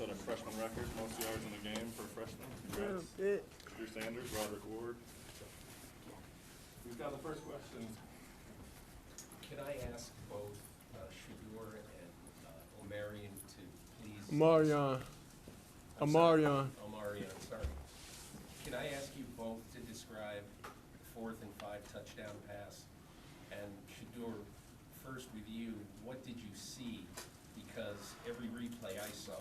set a freshman record, most yards in a game for a freshman. Congrats. Sheduer Sanders, Rodrick Ward. Who's got the first question? Can I ask both Sheduer and Omarion to please... Omarion, sorry. Can I ask you both to describe the 4th and 5 touchdown pass? And Sheduer, first with you, what did you see? Because every replay I saw,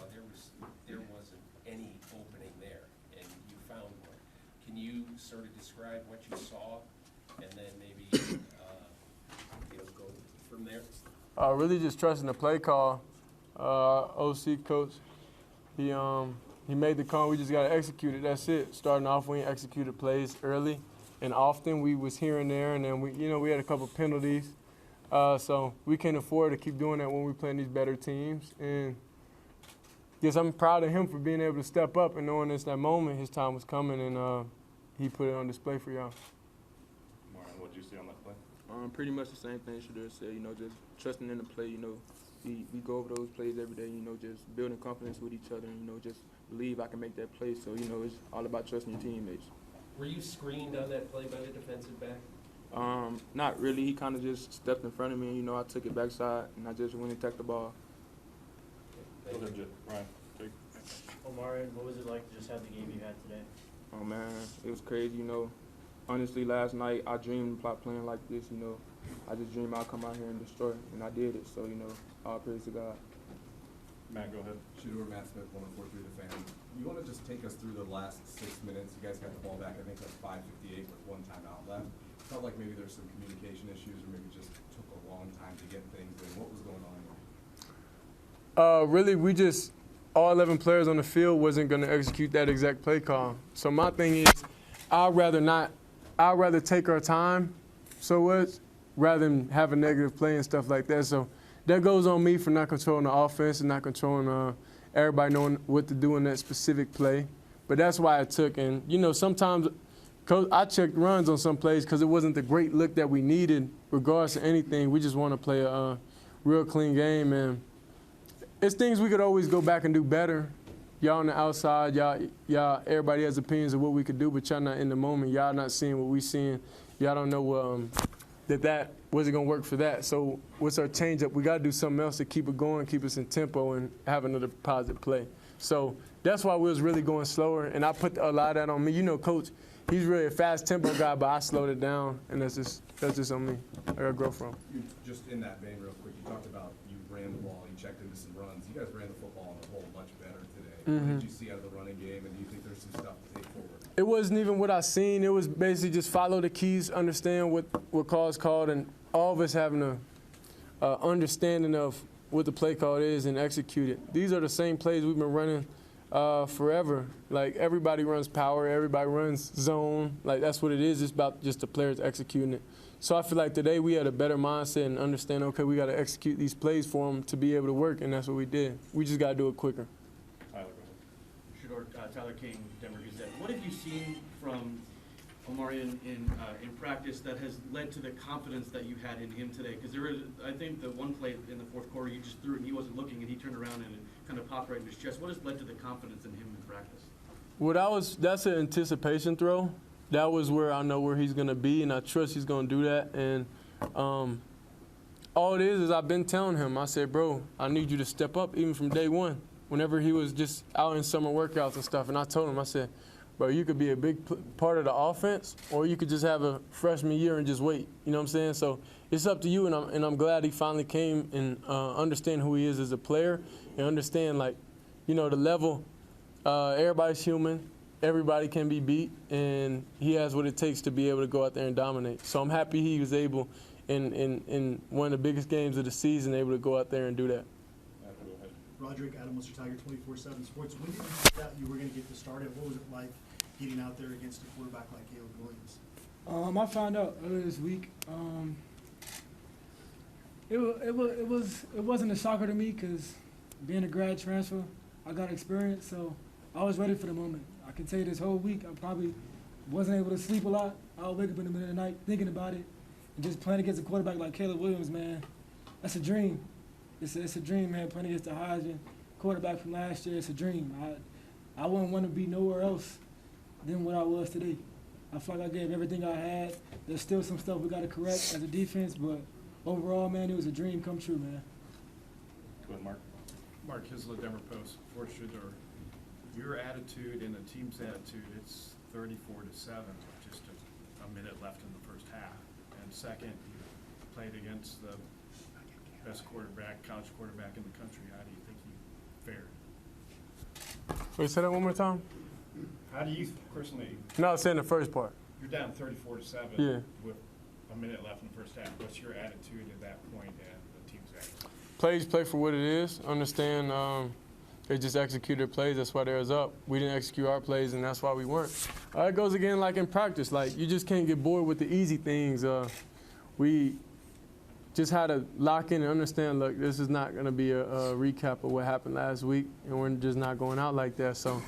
there wasn't any opening there, and you found one. Can you sort of describe what you saw, and then maybe go from there? really just trusting the play call. OC coach, he made the call. We just got to execute it. That's it. Starting off, we executed plays early and often. We was here and there, and then we had a couple penalties. So we can't afford to keep doing that when we're playing these better teams. And yes, I'm proud of him for being able to step up and knowing it's that moment his time was coming, and he put it on display for y'all. Omarion, what did you see on that play? Pretty much the same thing Shedeur said, just trusting in the play, we go over those plays every day, just building confidence with each other, and, just believe I can make that play. So, it's all about trusting your teammates. Were you screened on that play by the defensive back? Not really. He kind of just stepped in front of me, and, I took it backside, and I just went and tacked the ball. Go ahead, Ryan. Jake. Omarion, what was it like to just have the game you had today? Oh, man, it was crazy, Honestly, last night I dreamed about playing like this, I just dreamed I'd come out here and destroy, and I did it. So, all praise to God. Matt, go ahead. Sheduer, Matt Smith, 104.3 The Fan. You want to just take us through the last 6 minutes? You guys got the ball back, I think, like 5:58 with one timeout left. Felt like maybe there's some communication issues, or maybe just took a long time to get things in. What was going on here? Really, all 11 players on the field wasn't going to execute that exact play call. So my thing is, I'd rather take our time, rather than have a negative play and stuff like that. So that goes on me for not controlling the offense and not controlling everybody knowing what to do in that specific play. But that's why I took. And, sometimes I checked runs on some plays because it wasn't the great look that we needed regardless of anything. We just want to play a real clean game. And it's things we could always go back and do better. Y'all on the outside, y'all, everybody has opinions of what we could do, but y'all not in the moment. Y'all not seeing what we seeing. Y'all don't know that wasn't going to work for that. So what's our change up? We got to do something else to keep it going, keep us in tempo, and have another positive play. So that's why we was really going slower, and I put a lot of that on me. Coach, he's really a fast tempo guy, but I slowed it down, and that's just on me. I got to grow from. Just in that vein real quick, you talked about you ran the ball, you checked into some runs. You guys ran the football on the whole much better today. What did you see out of the running game, and do you think there's some stuff to take forward? It wasn't even what I seen. It was basically just follow the keys, understand what call's called, and all of us having a understanding of what the play call is and execute it. These are the same plays we've been running forever. Like, everybody runs power, everybody runs zone. Like, that's what it is. It's about just the players executing it. So I feel like today we had a better mindset and understand, okay, we got to execute these plays for them to be able to work, and that's what we did. We just got to do it quicker. Tyler, go ahead. Sheduer, Tyler King, Denver Gazette. What have you seen from Omarion in practice that has led to the confidence that you had in him today? Because there was, I think, the one play in the fourth quarter, you just threw it and he wasn't looking, and he turned around and it kind of popped right in his chest. What has led to the confidence in him in practice? Well, that's an anticipation throw. That was where I know where he's going to be, and I trust he's going to do that. And all it is I've been telling him, I said, bro, I need you to step up even from day one, whenever he was just out in summer workouts and stuff. And I told him, I said, bro, you could be a big part of the offense, or you could just have a freshman year and just wait. You know what I'm saying? So it's up to you, and I'm glad he finally came and understand who he is as a player and understand, the level. Everybody's human. Everybody can be beat, and he has what it takes to be able to go out there and dominate. So I'm happy he was able, in one of the biggest games of the season, able to go out there and do that. Rodrick, Adam Worcester Tiger, 24/7 Sports. When did you think that you were going to get this started? What was it like getting out there against a quarterback like Caleb Williams? I found out earlier this week. It wasn't a shocker to me because being a grad transfer, I got experience, so I was ready for the moment. I can tell you this whole week, I probably wasn't able to sleep a lot. I'll wake up in the middle of the night thinking about it, and just playing against a quarterback like Caleb Williams, man, that's a dream. It's a dream, man, playing against the Heisman quarterback from last year, it's a dream. I wouldn't want to be nowhere else than what I was today. I feel like I gave everything I had. There's still some stuff we got to correct as a defense, but overall, man, it was a dream come true, man. Go ahead, Mark. Mark Hislop, Denver Post, for Sheduer. Your attitude and the team's attitude, it's 34-7 with just a minute left in the first half. And second, you played against the best quarterback, college quarterback in the country. How do you think you fared? Wait, say that one more time? How do you personally, No, I was saying the first part. you're down 34-7 Yeah. with a minute left in the first half. What's your attitude at that point and the team's attitude? Plays play for what it is. Understand they just executed plays. That's why they was up. We didn't execute our plays, and that's why we weren't. It goes again like in practice. Like, you just can't get bored with the easy things. We just had to lock in and understand, look, this is not going to be a recap of what happened last week, and we're just not going out like that. So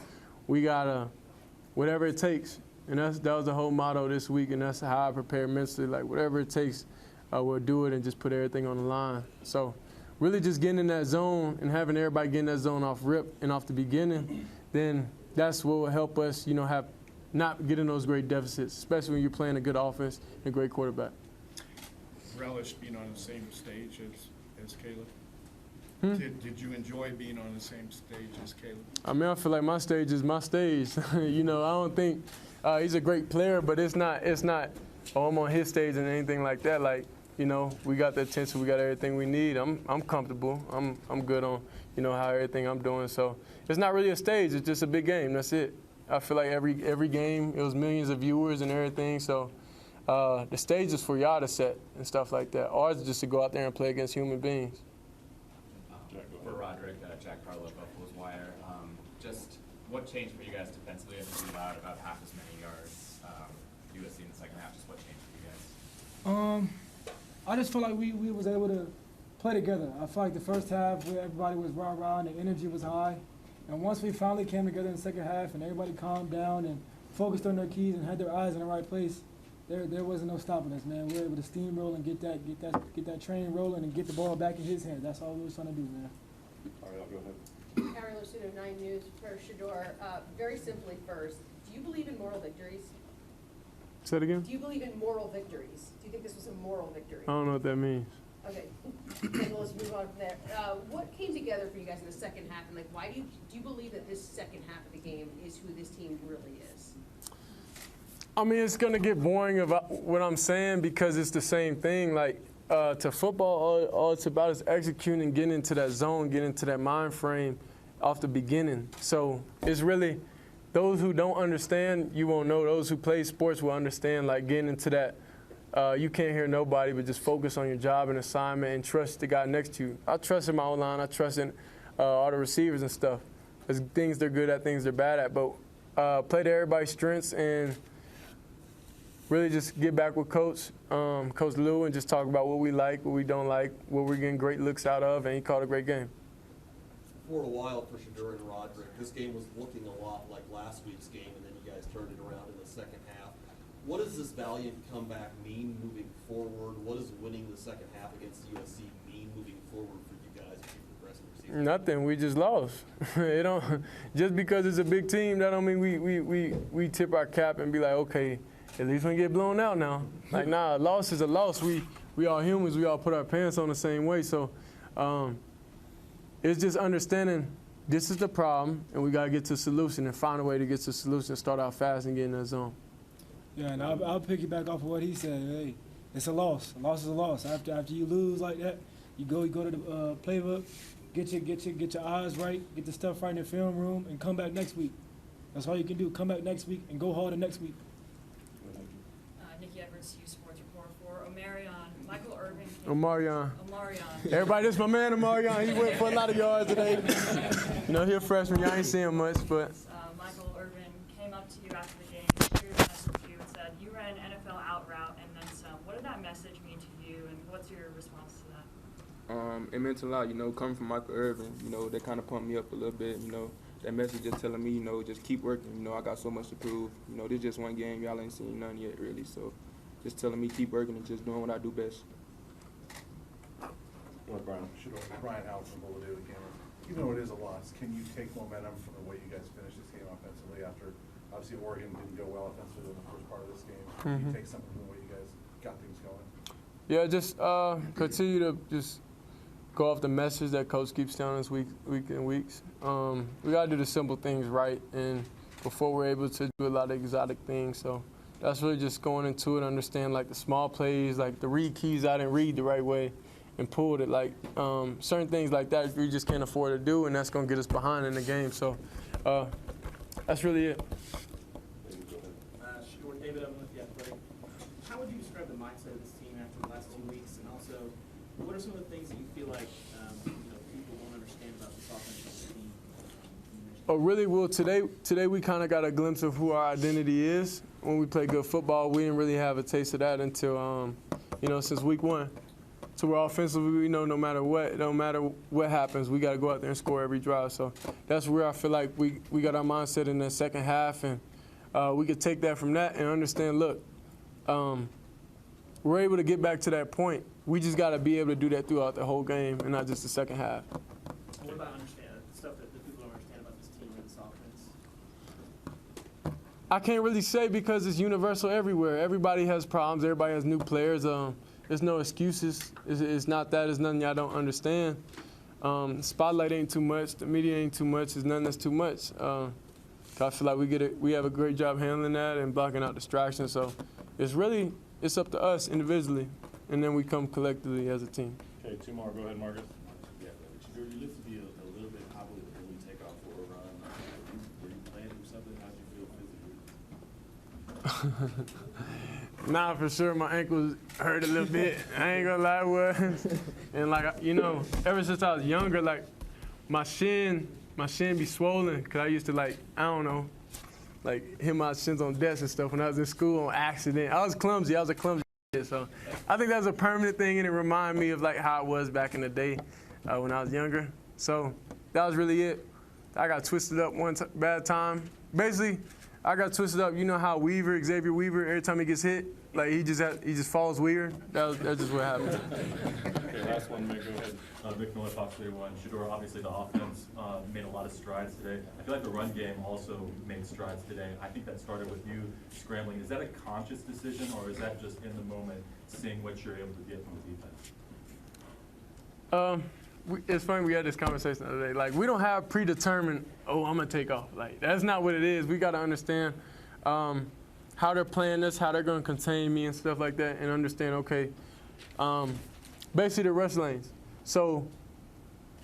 we got to, whatever it takes. And that was the whole motto this week, and that's how I prepare mentally. Like, whatever it takes, we'll do it and just put everything on the line. So really just getting in that zone and having everybody get in that zone off rip and off the beginning, then that's what will help us, have not getting those great deficits, especially when you're playing a good offense and a great quarterback. Relish being on the same stage as Caleb? Did you enjoy being on the same stage as Caleb? I mean, I feel like my stage is my stage. I don't think he's a great player, but it's not, oh, I'm on his stage and anything like that. Like, we got the attention, we got everything we need. I'm comfortable. I'm good on, how everything I'm doing. So it's not really a stage. It's just a big game. That's it. I feel like every game, it was millions of viewers and everything. So the stage is for y'all to set and stuff like that. Ours is just to go out there and play against human beings. For Rodrick, Jack Carlo, Buffalo's Wire. Just what changed for you guys defensively? I think you allowed about half as many yards USC in the second half. Just what changed for you guys? I just feel like we was able to play together. I feel like the first half, everybody was rah-rah and the energy was high. And once we finally came together in the second half and everybody calmed down and focused on their keys and had their eyes in the right place, there wasn't no stopping us, man. We were able to steamroll and get that train rolling and get the ball back in his hands. That's all we was trying to do, man. All right, I'll go ahead. Ariel Lucido, 9 News for Sheduer. Very simply first, do you believe in moral victories? Say it again? Do you believe in moral victories? Do you think this was a moral victory? I don't know what that means. Okay, then let's move on from there. What came together for you guys in the second half, and why do you believe that this second half of the game is who this team really is? I mean, it's going to get boring about what I'm saying because it's the same thing. Like, to football, all it's about is executing, getting into that zone, getting into that mind frame off the beginning. So it's really, those who don't understand, you won't know. Those who play sports will understand, like, getting into that. You can't hear nobody, but just focus on your job and assignment and trust the guy next to you. I trust in my O-line. I trust in all the receivers and stuff. There's things they're good at, things they're bad at. But play to everybody's strengths and really just get back with Coach Lou, and just talk about what we like, what we don't like, what we're getting great looks out of, and he called a great game. For a while for Sheduer and Rodrick, this game was looking a lot like last week's game, and then you guys turned it around in the second half. What does this valiant comeback mean moving forward? What does winning the second half against USC mean moving forward for you guys as you progress in the season? Nothing. We just lost. It don't, just because it's a big team, that don't mean we tip our cap and be like, okay, at least we get blown out now. Like, nah, a loss is a loss. We all humans. We all put our pants on the same way. So it's just understanding this is the problem, and we got to get to a solution and find a way to get to a solution, start out fast and get in that zone. Yeah, and I'll piggyback off of what he said. Hey, it's a loss. A loss is a loss. After you lose like that, you go to the playbook, get your eyes right, get the stuff right in the film room, and come back next week. That's all you can do. Come back next week and go harder next week. Nikki Edwards, U Sports Report for Omarion. Michael Irvin. Omarion. Omarion. Everybody, this is my man Omarion. He went for a lot of yards today. He's a freshman. Y'all ain't seeing much, but. Michael Irvin came up to you after the game, shared a message with you, and said you ran an NFL out route and then some. What did that message mean to you, and what's your response to that? It meant a lot, coming from Michael Irvin, that kind of pumped me up a little bit, That message just telling me, just keep working. I got so much to prove. This just one game. Y'all ain't seen none yet, really. So just telling me keep working and just doing what I do best. Go ahead, Brian. Brian Howell from Bulladoo again. even though it is a loss, can you take momentum from the way you guys finished this game offensively after, obviously Oregon didn't go well offensively in the first part of this game? Can you take something from the way you guys got things going? Yeah, just continue to just go off the message that Coach keeps telling us week in weeks. We got to do the simple things right, and before we're able to do a lot of exotic things. So that's really just going into it, understand like the small plays, like the read keys I didn't read the right way and pulled it. Like certain things like that we just can't afford to do, and that's going to get us behind in the game. So that's really it. Sheduer, David Owen with The Athletic. How would you describe the mindset of this team after the last 2 weeks, and also what are some of the things that you feel like people won't understand about this offensive team? Oh, really? Well, today we kind of got a glimpse of who our identity is. When we play good football, we didn't really have a taste of that until, since week 1. So we're offensively, we know no matter what happens, we got to go out there and score every drive. So that's where I feel like we got our mindset in the second half, and we could take that from that and understand, look, we're able to get back to that point. We just got to be able to do that throughout the whole game and not just the second half. What about stuff that the people don't understand about this team and this offense? I can't really say because it's universal everywhere. Everybody has problems. Everybody has new players. There's no excuses. It's not that. It's nothing y'all don't understand. Spotlight ain't too much. The media ain't too much. It's nothing that's too much. I feel like we have a great job handling that and blocking out distractions. So it's up to us individually, and then we come collectively as a team. Okay, 2 more. Go ahead, Marcus. Yeah, Sheduer, you look to be a little bit hobbled when we take off for a run. Were you planning for something? How did you feel physically? Nah, for sure, my ankles hurt a little bit. I ain't gonna lie, it was. And ever since I was younger, like my shin be swollen, cause I used to hit my shins on desks and stuff when I was in school on accident. I was clumsy. I was a clumsy kid, so I think that's a permanent thing, and it reminded me of how it was back in the day when I was younger. So that was really it. I got twisted up one bad time. Basically, I got twisted up. You know how Xavier Weaver, every time he gets hit, he just falls weird. That's just what happened. Okay, last one, Mick, go ahead. Vic Miller, Fox 31. Sheduer, obviously the offense made a lot of strides today. I feel like the run game also made strides today. I think that started with you scrambling. Is that a conscious decision, or is that just in the moment seeing what you're able to get from the defense? It's funny, we had this conversation the other day. We don't have predetermined, I'm going to take off. That's not what it is. We got to understand how they're playing this, how they're going to contain me and stuff like that, and understand, okay, basically the rush lanes. So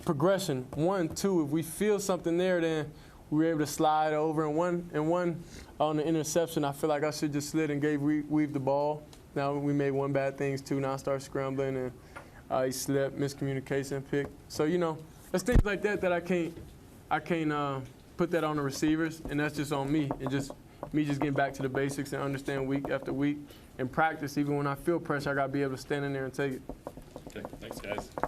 progression, 1, 2, if we feel something there, then we're able to slide over. And one on the interception, I feel like I should just slid and weave the ball. Now we made one bad things, 2, now I start scrambling, and he slipped, miscommunication, pick. So, there's things like that I can't put that on the receivers, and that's just on me. And just me just getting back to the basics and understand week after week and practice. Even when I feel pressure, I got to be able to stand in there and take it.